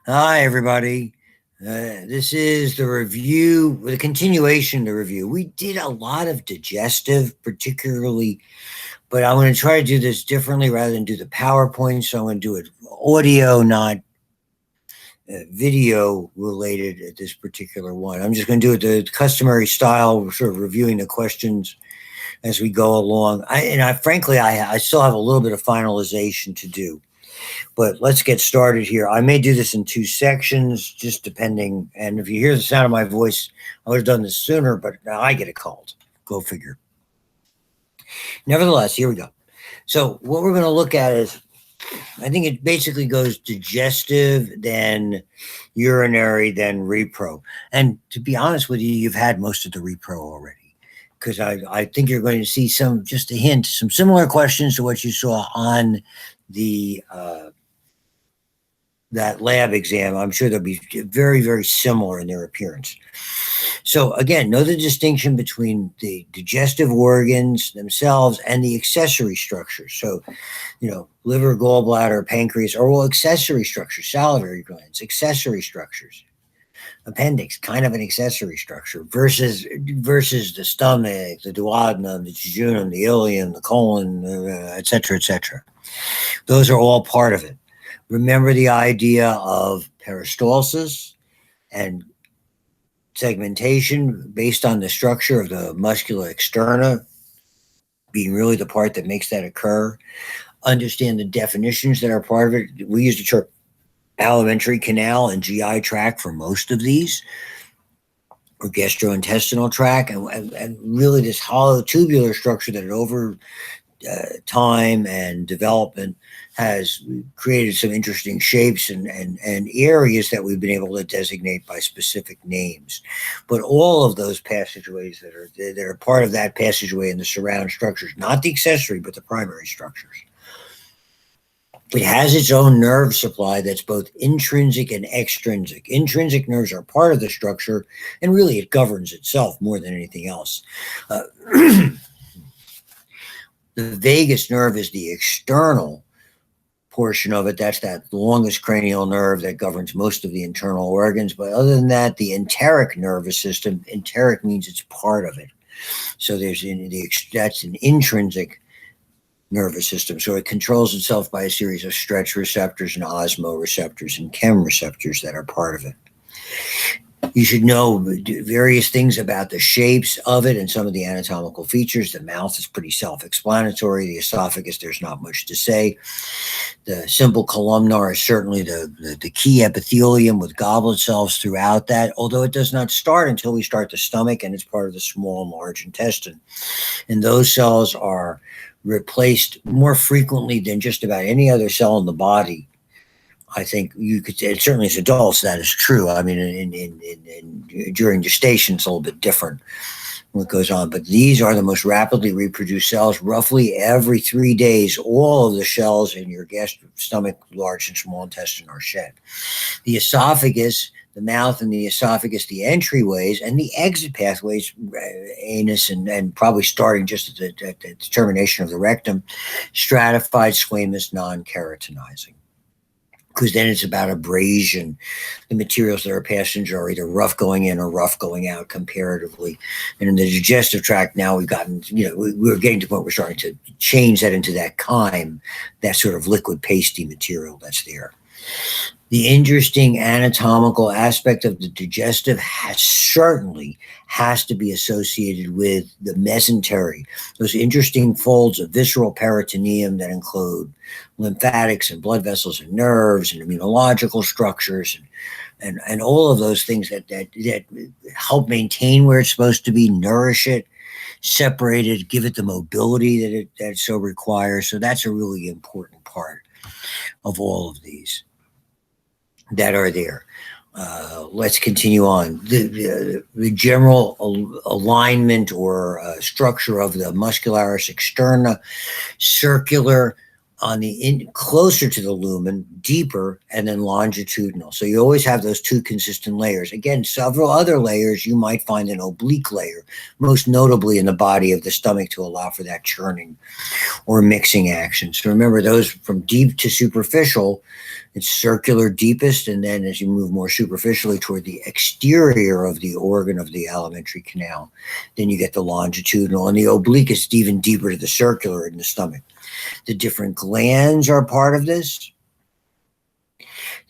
Hi, everybody. This is the review, the continuation of the review. We did a lot of digestive, particularly, but I'm going to try to do this differently rather than do the PowerPoint. So I'm going to do it audio, not video related at this particular one. I'm just going to do it the customary style, sort of reviewing the questions as we go along. Frankly, I still have a little bit of finalization to do. But let's get started here. I may do this in two sections, just depending. And if you hear the sound of my voice, I would have done this sooner, but now I get a cold. Go figure. Nevertheless, here we go. So what we're going to look at is, I think it basically goes digestive, then urinary, then repro. And to be honest with you, you've had most of the repro already, because I think you're going to see just a hint, some similar questions to what you saw on the that lab exam. I'm sure they'll be very, very similar in their appearance. So again, know the distinction between the digestive organs themselves and the accessory structures. So, liver, gallbladder, pancreas are all accessory structures. Salivary glands, accessory structures. Appendix, kind of an accessory structure versus the stomach, the duodenum, the jejunum, the ileum, the colon, et cetera, et cetera. Those are all part of it. Remember the idea of peristalsis and segmentation based on the structure of the muscular externa being really the part that makes that occur. Understand the definitions that are part of it. We use the term alimentary canal and GI tract for most of these, or gastrointestinal tract, and really this hollow tubular structure that over time and development has created some interesting shapes and areas that we've been able to designate by specific names. But all of those passageways that are part of that passageway and the surround structures, not the accessory, but the primary structures. It has its own nerve supply that's both intrinsic and extrinsic. Intrinsic nerves are part of the structure, and really it governs itself more than anything else. The vagus nerve is the external portion of it. That's that longest cranial nerve that governs most of the internal organs. But other than that, the enteric nervous system, enteric means it's part of it. So that's an intrinsic nervous system. So it controls itself by a series of stretch receptors and osmoreceptors and chemoreceptors that are part of it. You should know various things about the shapes of it and some of the anatomical features. The mouth is pretty self-explanatory. The esophagus, there's not much to say. The simple columnar is certainly the key epithelium with goblet cells throughout that, although it does not start until we start the stomach, and it's part of the small and large intestine. And those cells are replaced more frequently than just about any other cell in the body. I think you could say, certainly as adults, that is true. I mean, during gestation, it's a little bit different what goes on. But these are the most rapidly reproduced cells. Roughly every 3 days, all of the cells in your stomach, large and small intestine are shed. The esophagus, the mouth and the esophagus, the entryways and the exit pathways, anus and probably starting just at the termination of the rectum, stratified, squamous, non-keratinizing. Because then it's about abrasion. The materials that are passing are either rough going in or rough going out comparatively. And in the digestive tract, now we've gotten, we're getting to the point where we're starting to change that into that chyme, that sort of liquid pasty material that's there. The interesting anatomical aspect of the digestive certainly has to be associated with the mesentery, those interesting folds of visceral peritoneum that include lymphatics and blood vessels and nerves and immunological structures and all of those things that help maintain where it's supposed to be, nourish it, separate it, give it the mobility that it so requires. So that's a really important part of all of these that are there. Let's continue on. The general alignment or structure of the muscularis externa, circular, on the closer to the lumen, deeper, and then longitudinal. So you always have those two consistent layers. Again, several other layers, you might find an oblique layer, most notably in the body of the stomach to allow for that churning or mixing action. So remember, those from deep to superficial, it's circular deepest, and then as you move more superficially toward the exterior of the organ of the alimentary canal, then you get the longitudinal, and the oblique is even deeper to the circular in the stomach. The different glands are part of this.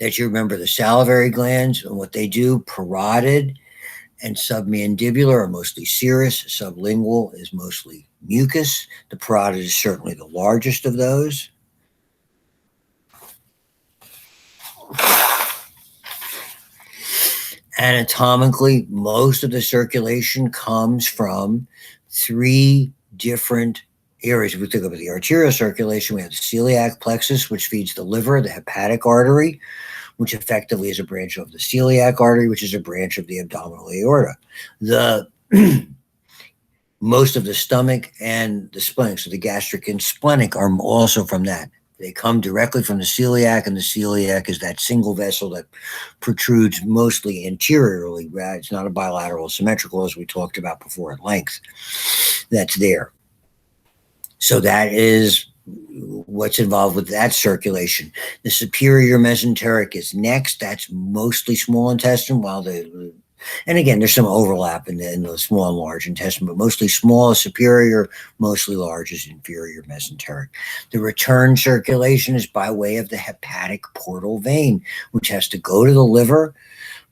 That you remember the salivary glands and what they do. Parotid and submandibular are mostly serous. Sublingual is mostly mucus. The parotid is certainly the largest of those. Anatomically, most of the circulation comes from three different areas. If we think about the arterial circulation, we have the celiac plexus, which feeds the liver, the hepatic artery, which effectively is a branch of the celiac artery, which is a branch of the abdominal aorta. The most of the stomach and the splenic, so the gastric and splenic, are also from that. They come directly from the celiac, and the celiac is that single vessel that protrudes mostly anteriorly. Right? It's not a bilateral symmetrical, as we talked about before at length. That's there. So that is what's involved with that circulation. The superior mesenteric is next. That's mostly small intestine, while and again, there's some overlap in the small and large intestine, but mostly small is superior, mostly large is inferior mesenteric. The return circulation is by way of the hepatic portal vein, which has to go to the liver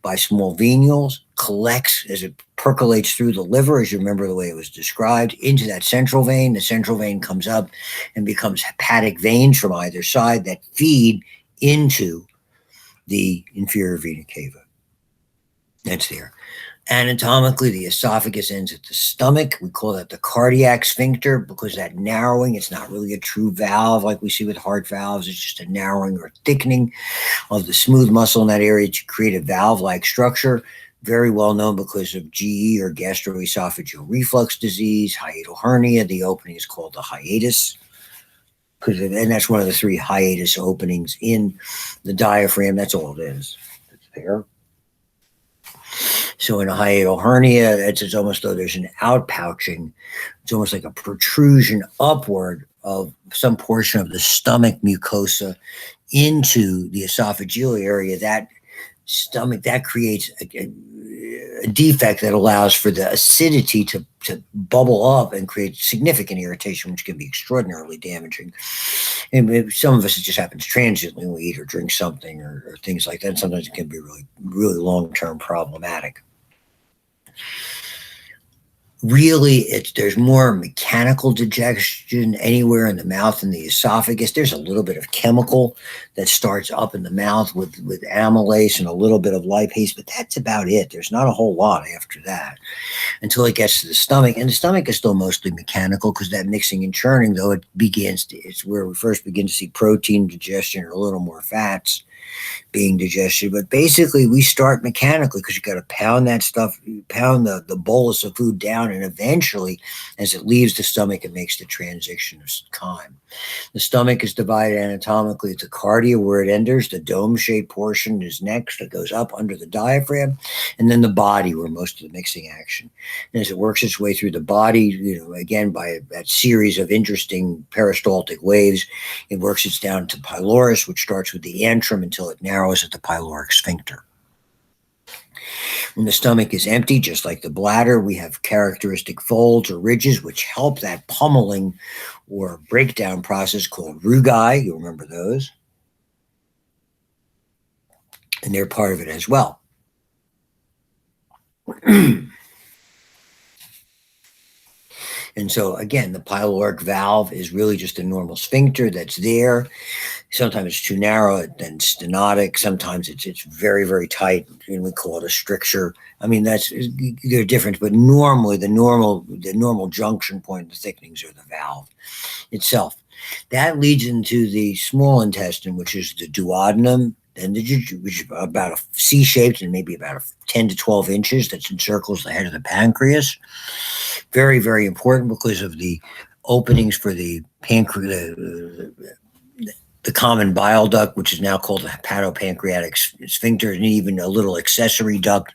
by small venules, collects as it percolates through the liver, as you remember the way it was described, into that central vein. The central vein comes up and becomes hepatic veins from either side that feed into the inferior vena cava. That's there. Anatomically, the esophagus ends at the stomach. We call that the cardiac sphincter because that narrowing, it's not really a true valve like we see with heart valves. It's just a narrowing or thickening of the smooth muscle in that area to create a valve-like structure. Very well known because of GE or gastroesophageal reflux disease, hiatal hernia. The opening is called the hiatus, and that's one of the three hiatus openings in the diaphragm. That's all it is. It's there. So in a hiatal hernia, it's almost though there's an outpouching. It's almost like a protrusion upward of some portion of the stomach mucosa into the esophageal area. That creates a defect that allows for the acidity to bubble up and create significant irritation, which can be extraordinarily damaging. And some of us, it just happens transiently when we eat or drink something or things like that. Sometimes it can be really, really long-term problematic. Really, there's more mechanical digestion anywhere in the mouth and the esophagus. There's a little bit of chemical that starts up in the mouth with amylase and a little bit of lipase, but that's about it. There's not a whole lot after that until it gets to the stomach. And the stomach is still mostly mechanical because that mixing and churning, though, it's where we first begin to see protein digestion or a little more fats being digested. But basically, we start mechanically because you got to pound that stuff, pound the bolus of food down, and eventually, as it leaves the stomach, it makes the transition of chyme. The stomach is divided anatomically into cardia, where it enters. The dome-shaped portion is next. It goes up under the diaphragm, and then the body, where most of the mixing action. And as it works its way through the body, again, by that series of interesting peristaltic waves, it works its down to pylorus, which starts with the antrum until it narrows at the pyloric sphincter. When the stomach is empty, just like the bladder, we have characteristic folds or ridges which help that pummeling or breakdown process called rugae. You'll remember those. And they're part of it as well. And so, again, the pyloric valve is really just a normal sphincter that's there. Sometimes it's too narrow, then stenotic. Sometimes it's very, very tight, and we call it a stricture. I mean, they're different, but normally the normal junction point, the thickenings, are the valve itself. That leads into the small intestine, which is the duodenum, and which is about a C-shaped and maybe about 10 to 12 inches. That encircles the head of the pancreas. Very, very important because of the openings for the pancreas, the common bile duct, which is now called the hepatopancreatic sphincter, and even a little accessory duct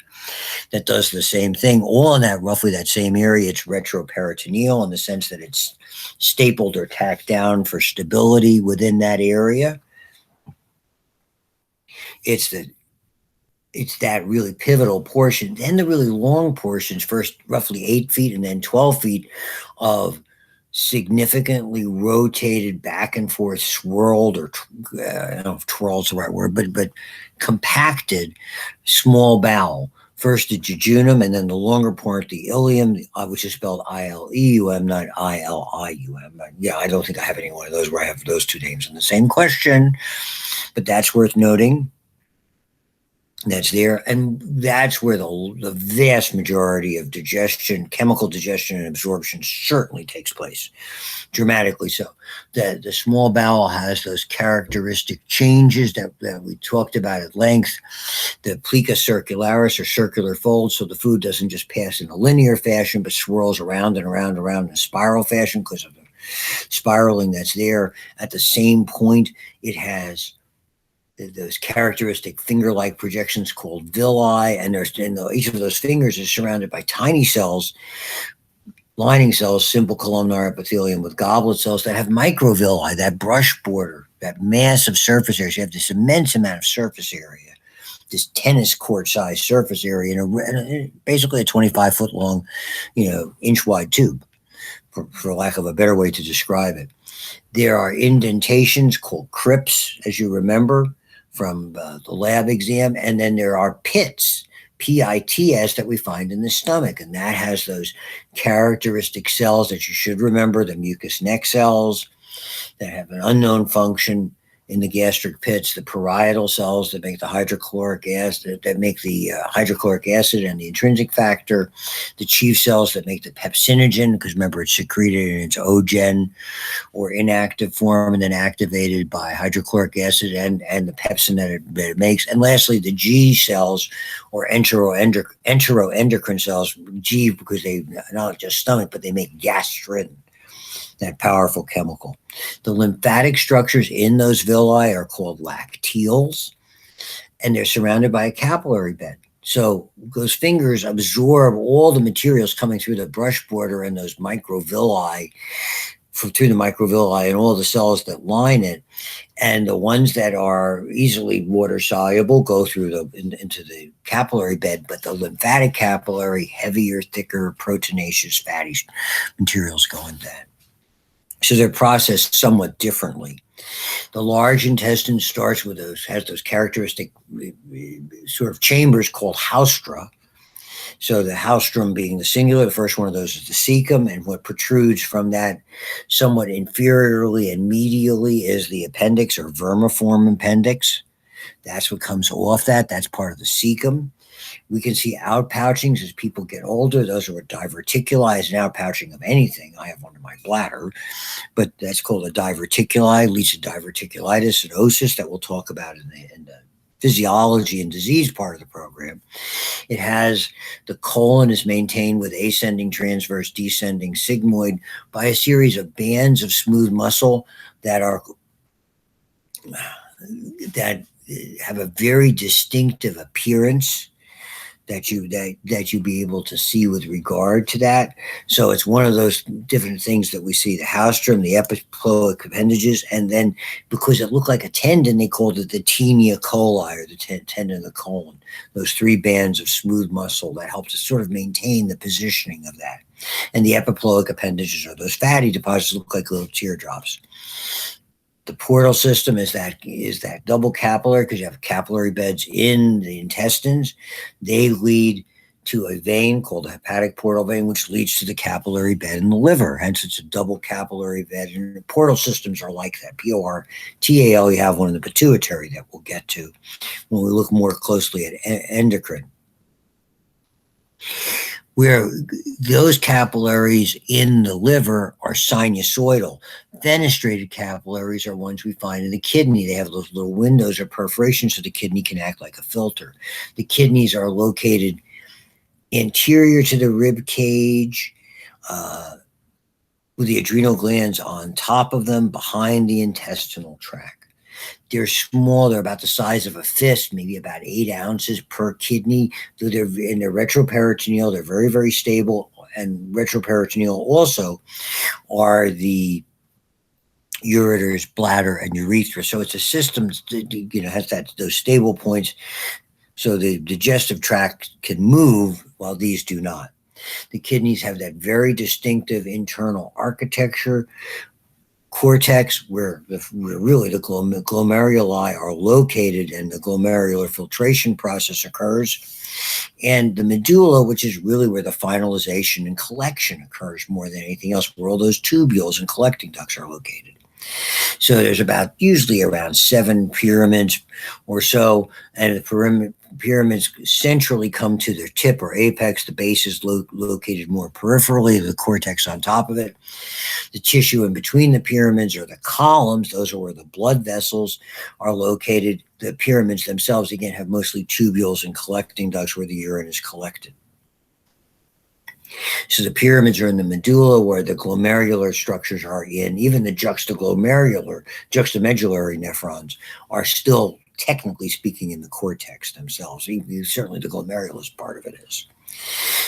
that does the same thing, all in that roughly that same area. It's retroperitoneal in the sense that it's stapled or tacked down for stability within that area. It's that really pivotal portion. Then the really long portions, first roughly 8 feet and then 12 feet of significantly rotated back and forth, swirled, or I don't know if twirl is the right word, but compacted small bowel. First the jejunum, and then the longer part, the ileum, which is spelled I-L-E-U-M, not I-L-I-U-M. Yeah, I don't think I have any one of those where I have those two names in the same question, but that's worth noting. That's there, and that's where the vast majority of digestion, chemical digestion and absorption certainly takes place, dramatically so. The small bowel has those characteristic changes that we talked about at length. The plica circularis, or circular fold, so the food doesn't just pass in a linear fashion, but swirls around and around and around in a spiral fashion because of the spiraling that's there. At the same point, it has those characteristic finger-like projections called villi, and each of those fingers is surrounded by tiny cells, lining cells, simple columnar epithelium with goblet cells that have microvilli, that brush border, that massive surface area. So you have this immense amount of surface area, this tennis court-sized surface area, and basically a 25-foot long, inch-wide tube, for lack of a better way to describe it. There are indentations called crypts, as you remember from the lab exam, and then there are pits, P-I-T-S, that we find in the stomach, and that has those characteristic cells that you should remember, the mucous neck cells that have an unknown function in the gastric pits, the parietal cells that make the hydrochloric acid, and the intrinsic factor, the chief cells that make the pepsinogen, because remember it's secreted in its ogen or inactive form and then activated by hydrochloric acid and the pepsin that it makes. And lastly, the G cells, or enteroendocrine cells, G because they not just stomach, but they make gastrin, that powerful chemical. The lymphatic structures in those villi are called lacteals, and they're surrounded by a capillary bed. So those fingers absorb all the materials coming through the brush border and those microvilli, through the microvilli and all the cells that line it. And the ones that are easily water soluble go through into the capillary bed, but the lymphatic capillary, heavier, thicker, proteinaceous, fatty materials go into that. So they're processed somewhat differently. The large intestine has those characteristic sort of chambers called haustra. So the haustrum being the singular, the first one of those is the cecum, and what protrudes from that somewhat inferiorly and medially is the appendix, or vermiform appendix. That's what comes off that. That's part of the cecum. We can see outpouchings as people get older. Those are what diverticuli is, an outpouching of anything. I have one in my bladder, but that's called a diverticuli, leads to diverticulitis and osis that we'll talk about in the physiology and disease part of the program. It has the colon is maintained with ascending transverse, descending sigmoid by a series of bands of smooth muscle that have a very distinctive appearance that you be able to see with regard to that. So it's one of those different things that we see: the haustrum, the epiploic appendages, and then because it looked like a tendon, they called it the tinea coli, or the tendon of the colon. Those three bands of smooth muscle that help to sort of maintain the positioning of that. And the epiploic appendages are those fatty deposits that look like little teardrops. The portal system is that double capillary, because you have capillary beds in the intestines. They lead to a vein called the hepatic portal vein, which leads to the capillary bed in the liver. Hence, it's a double capillary bed. And the portal systems are like that. P-O-R-T-A-L, you have one in the pituitary that we'll get to when we look more closely at endocrine, where those capillaries in the liver are sinusoidal. Fenestrated capillaries are ones we find in the kidney. They have those little windows or perforations so the kidney can act like a filter. The kidneys are located anterior to the rib cage, with the adrenal glands on top of them behind the intestinal tract. They're small. They're about the size of a fist, maybe about 8 ounces per kidney. They're in the retroperitoneal. They're very, very stable. And retroperitoneal also are the ureters, bladder, and urethra. So it's a system that has those stable points. So the digestive tract can move while these do not. The kidneys have that very distinctive internal architecture. Cortex, where really the glomeruli are located and the glomerular filtration process occurs, and the medulla, which is really where the finalization and collection occurs more than anything else, where all those tubules and collecting ducts are located. So there's usually around 7 pyramids or so, and the pyramids centrally come to their tip or apex. The base is located more peripherally, the cortex on top of it. The tissue in between the pyramids are the columns. Those are where the blood vessels are located. The pyramids themselves, again, have mostly tubules and collecting ducts where the urine is collected. So the pyramids are in the medulla, where the glomerular structures are in. Even the juxtamedullary nephrons are still, technically speaking, in the cortex themselves. Certainly the glomerulus part of it is.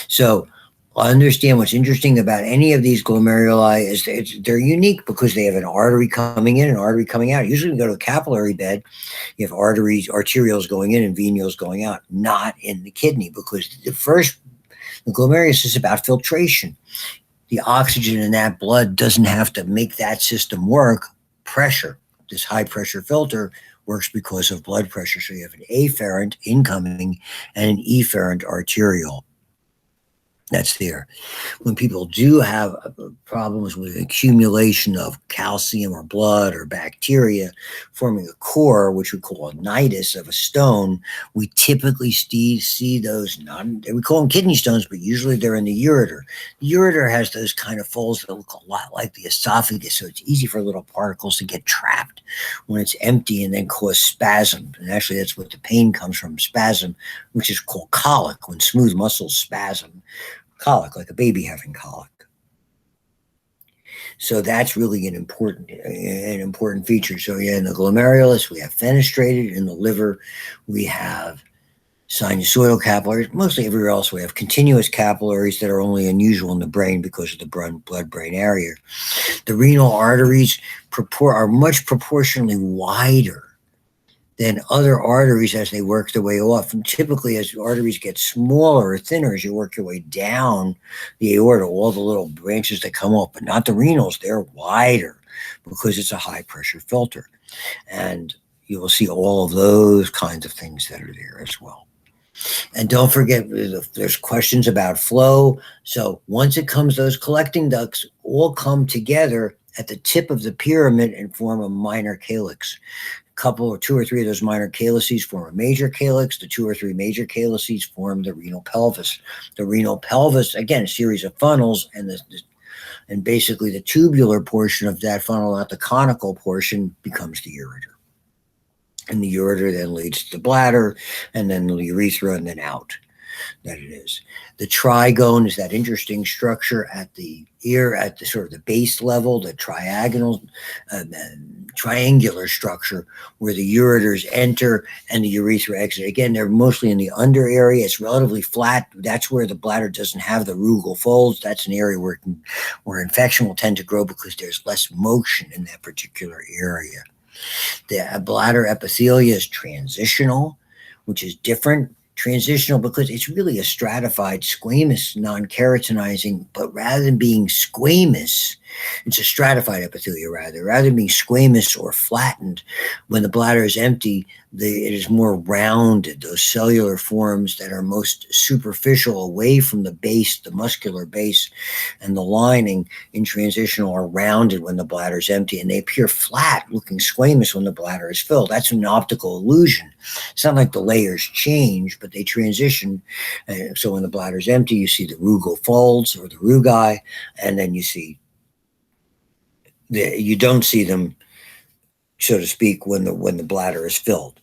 So understand what's interesting about any of these glomeruli is they're unique because they have an artery coming in and an artery coming out. Usually when you go to a capillary bed, you have arterioles going in and venules going out, not in the kidney, because the glomerulus is about filtration. The oxygen in that blood doesn't have to make that system work. Pressure, this high pressure filter, works because of blood pressure. So you have an afferent incoming and an efferent arteriole. That's there. When people do have problems with accumulation of calcium or blood or bacteria forming a core, which we call a nidus of a stone, we typically see those, we call them kidney stones, but usually they're in the ureter. The ureter has those kind of folds that look a lot like the esophagus, so it's easy for little particles to get trapped when it's empty and then cause spasm. And actually that's what the pain comes from, spasm, which is called colic, when smooth muscles spasm. Colic, like a baby having colic. So that's really an important feature. So yeah, in the glomerulus, we have fenestrated. In the liver, we have sinusoidal capillaries. Mostly everywhere else, we have continuous capillaries that are only unusual in the brain because of the blood-brain area. The renal arteries are much proportionally wider than other arteries as they work their way off. And typically, as arteries get smaller or thinner, as you work your way down the aorta, all the little branches that come off, but not the renals, they're wider because it's a high pressure filter. And you will see all of those kinds of things that are there as well. And don't forget, there's questions about flow. So once it comes, those collecting ducts all come together at the tip of the pyramid and form a minor calyx. Two or three of those minor calyces form a major calyx. The 2 or 3 major calyces form the renal pelvis. The renal pelvis, again, a series of funnels, and basically the tubular portion of that funnel, not the conical portion, becomes the ureter. And the ureter then leads to the bladder, and then the urethra, and then out. That it is. The trigone is that interesting structure at the ear, at the sort of the base level, the triangular structure where the ureters enter and the urethra exit. Again, they're mostly in the under area. It's relatively flat. That's where the bladder doesn't have the rugal folds. That's an area where infection will tend to grow because there's less motion in that particular area. The bladder epithelia is transitional, which is different. Transitional because it's really a stratified squamous non-keratinizing, but rather than being squamous, it's a stratified epithelia rather than being squamous or flattened. When the bladder is empty, it is more rounded. Those cellular forms that are most superficial away from the base, the muscular base, and the lining in transitional are rounded when the bladder is empty, and they appear flat, looking squamous when the bladder is filled. That's an optical illusion. It's not like the layers change, but they transition. So when the bladder is empty, you see the rugal folds or the rugae, and then you don't see them, so to speak, when the bladder is filled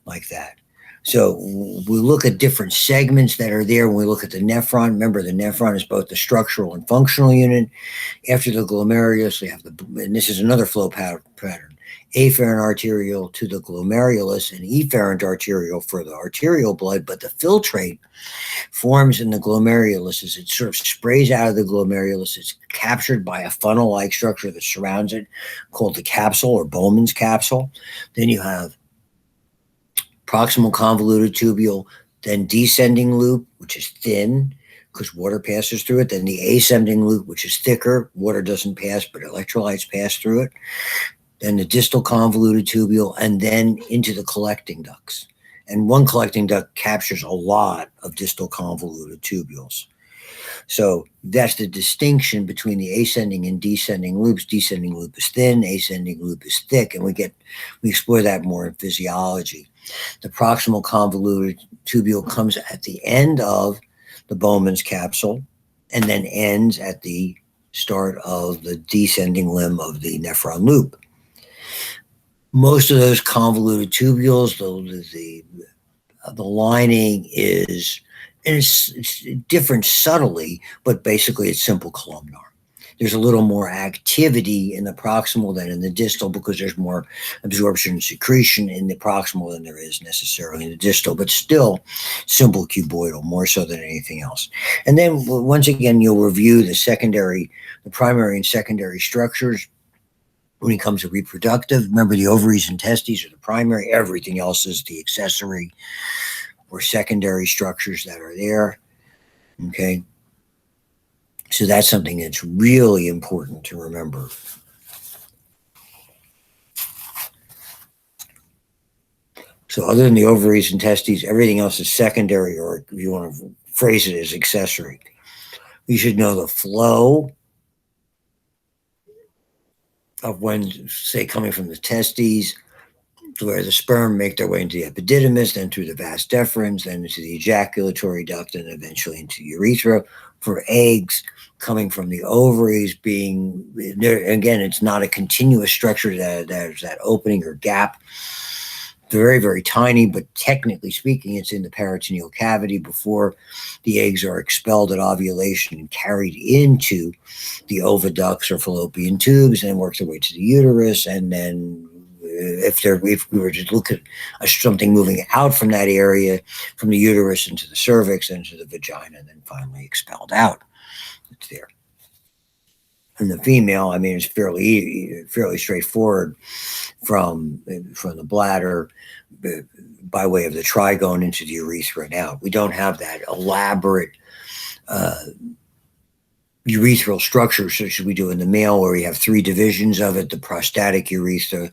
like that. So we look at different segments that are there. When we look at the nephron, remember the nephron is both the structural and functional unit. After the glomerulus, we have and this is another flow pattern, afferent arterial to the glomerulus and efferent arterial for the arterial blood, but the filtrate forms in the glomerulus as it sort of sprays out of the glomerulus. It's captured by a funnel-like structure that surrounds it called the capsule or Bowman's capsule. Then you have proximal convoluted tubule, then descending loop, which is thin because water passes through it, then the ascending loop, which is thicker, water doesn't pass, but electrolytes pass through it, then the distal convoluted tubule, and then into the collecting ducts. And one collecting duct captures a lot of distal convoluted tubules. So that's the distinction between the ascending and descending loops. Descending loop is thin, ascending loop is thick, and we explore that more in physiology. The proximal convoluted tubule comes at the end of the Bowman's capsule and then ends at the start of the descending limb of the nephron loop. Most of those convoluted tubules, the lining is, and it's different subtly, but basically it's simple columnar. There's a little more activity in the proximal than in the distal because there's more absorption and secretion in the proximal than there is necessarily in the distal, but still simple cuboidal, more so than anything else. And then once again, you'll review the primary and secondary structures. When it comes to reproductive, remember the ovaries and testes are the primary, everything else is the accessory or secondary structures that are there. Okay. So that's something that's really important to remember. So other than the ovaries and testes, everything else is secondary, or if you want to phrase it as accessory. You should know the flow of when, say, coming from the testes, where the sperm make their way into the epididymis, then through the vas deferens, then into the ejaculatory duct, and eventually into the urethra. For eggs, coming from the ovaries, being there again, it's not a continuous structure. There's that opening or gap, very, very tiny, but technically speaking, it's in the peritoneal cavity before the eggs are expelled at ovulation and carried into the oviducts or fallopian tubes, and work their way to the uterus. And then if we were to look at something moving out from that area, from the uterus into the cervix, into the vagina, and then finally expelled out, it's there. And the female, I mean, it's fairly straightforward from the bladder by way of the trigone into the urethra and out. We don't have that elaborate urethral structure such as we do in the male, where we have three divisions of it: the prostatic urethra,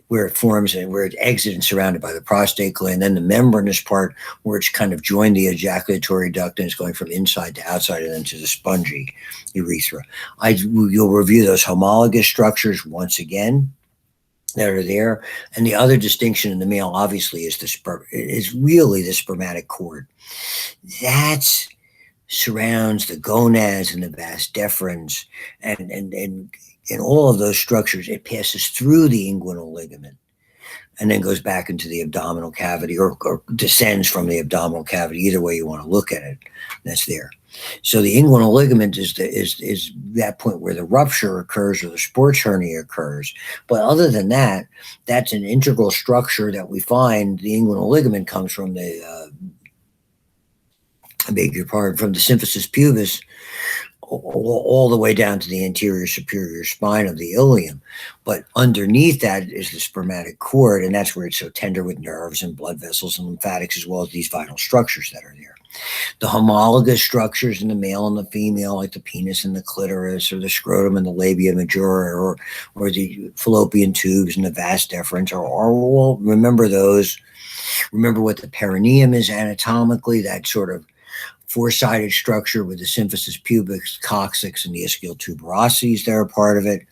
where it forms and where it exits and surrounded by the prostate gland, then the membranous part where it's kind of joined the ejaculatory duct and it's going from inside to outside and then to the spongy urethra. You'll review those homologous structures once again that are there. And the other distinction in the male, obviously, is really the spermatic cord. That surrounds the gonads and the vas deferens, and in all of those structures, it passes through the inguinal ligament and then goes back into the abdominal cavity, or descends from the abdominal cavity. Either way you want to look at it, that's there. So the inguinal ligament is that point where the rupture occurs or the sports hernia occurs. But other than that, that's an integral structure that we find. The inguinal ligament comes from from the symphysis pubis all the way down to the anterior superior spine of the ilium. But underneath that is the spermatic cord, and that's where it's so tender with nerves and blood vessels and lymphatics, as well as these vital structures that are there. The homologous structures in the male and the female, like the penis and the clitoris, or the scrotum and the labia majora, or the fallopian tubes and the vas deferens, or remember those. Remember what the perineum is anatomically, that sort of four-sided structure with the symphysis pubis, coccyx, and the ischial tuberosities that are part of it.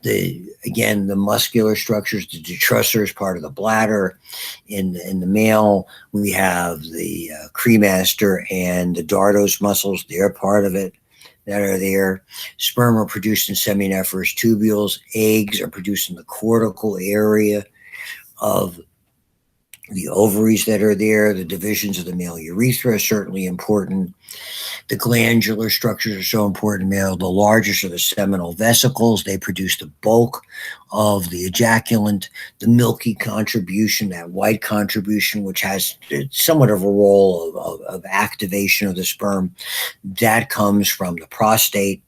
The muscular structures, the detrusor is part of the bladder. In the male, we have the cremaster and the dartos muscles. They're part of it that are there. Sperm are produced in seminiferous tubules. Eggs are produced in the cortical area of The ovaries that are there, the divisions of the male urethra are certainly important. The glandular structures are so important in male. The largest are the seminal vesicles. They produce the bulk of the ejaculant. The milky contribution, that white contribution, which has somewhat of a role of activation of the sperm, that comes from the prostate.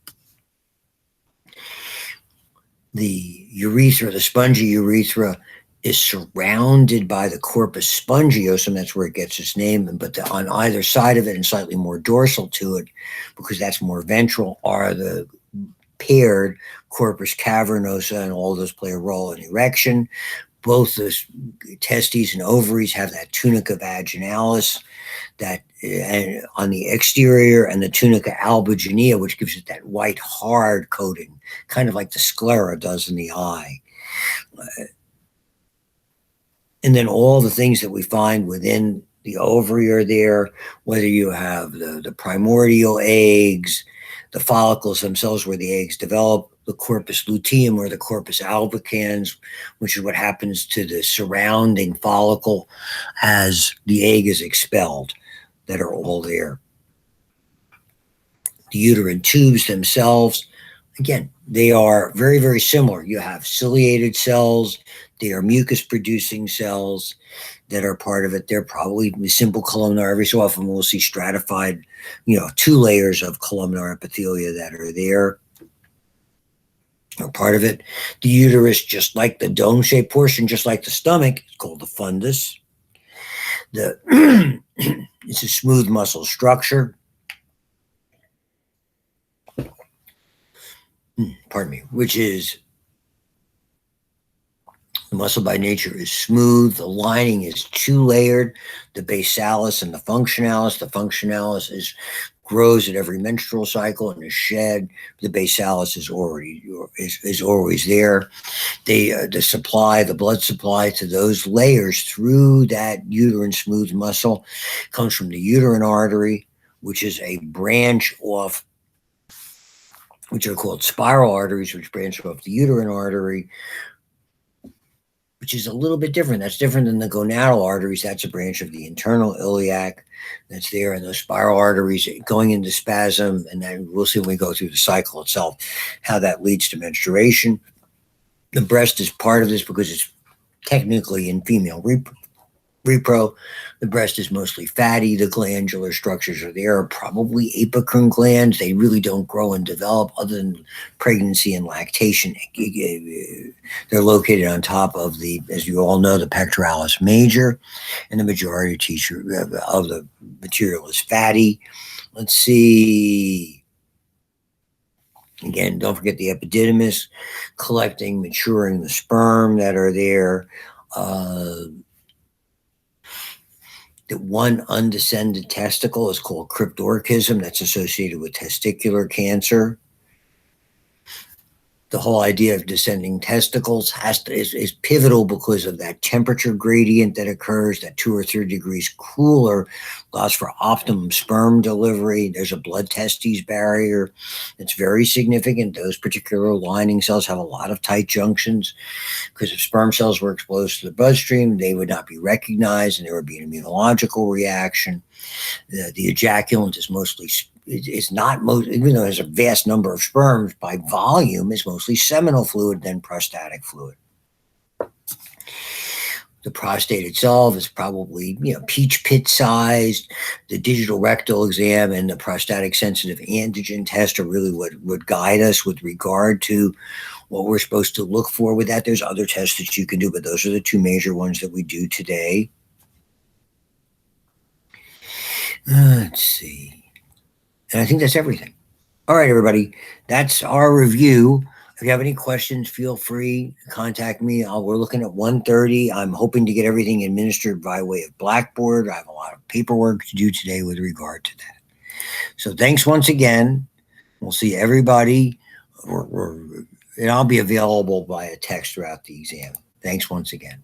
The urethra, the spongy urethra, is surrounded by the corpus spongiosum. That's where it gets its name. But on either side of it and slightly more dorsal to it, because that's more ventral, are the paired corpus cavernosa, and all those play a role in erection. Both the testes and ovaries have that tunica vaginalis, that on the exterior, and the tunica albuginea, which gives it that white hard coating, kind of like the sclera does in the eye. And then all the things that we find within the ovary are there, whether you have the primordial eggs, the follicles themselves where the eggs develop, the corpus luteum or the corpus albicans, which is what happens to the surrounding follicle as the egg is expelled, that are all there. The uterine tubes themselves, again, they are very, very similar. You have ciliated cells. They are mucus-producing cells that are part of it. They're probably simple columnar. Every so often we'll see stratified, 2 layers of columnar epithelia that are there, are part of it. The uterus, just like the dome-shaped portion, just like the stomach, is called the fundus. It's a smooth muscle structure. Pardon me, which is, the muscle by nature is smooth. The lining is 2-layered, the basalis and the functionalis. The functionalis grows at every menstrual cycle and is shed. The basalis is always there. The blood supply to those layers through that uterine smooth muscle comes from the uterine artery, which is a branch off, which are called spiral arteries, which branch off the uterine artery, which is a little bit different. That's different than the gonadal arteries. That's a branch of the internal iliac that's there, and those spiral arteries going into spasm, and then we'll see when we go through the cycle itself how that leads to menstruation. The breast is part of this because it's technically in female repro. The breast is mostly fatty. The glandular structures are there, probably apocrine glands. They really don't grow and develop other than pregnancy and lactation. They're located on top of as you all know, the pectoralis major, and the majority of the material is fatty. Let's see. Again, don't forget the epididymis, collecting, maturing the sperm that are there. The one undescended testicle is called cryptorchism. That's associated with testicular cancer. The whole idea of descending testicles is pivotal because of that temperature gradient that occurs, that 2 or 3 degrees cooler allows for optimum sperm delivery. There's a blood testes barrier that's very significant. Those particular lining cells have a lot of tight junctions because if sperm cells were exposed to the bloodstream, they would not be recognized and there would be an immunological reaction. The ejaculant is mostly, even though there's a vast number of sperms, by volume is mostly seminal fluid, then prostatic fluid. The prostate itself is probably, peach pit sized. The digital rectal exam and the prostatic sensitive antigen test are really what would guide us with regard to what we're supposed to look for with that. There's other tests that you can do, but those are the 2 major ones that we do today. Let's see. And I think that's everything. All right, everybody. That's our review. If you have any questions, feel free to contact me. We're looking at 1:30. I'm hoping to get everything administered by way of Blackboard. I have a lot of paperwork to do today with regard to that. So thanks once again. We'll see everybody. And I'll be available via text throughout the exam. Thanks once again.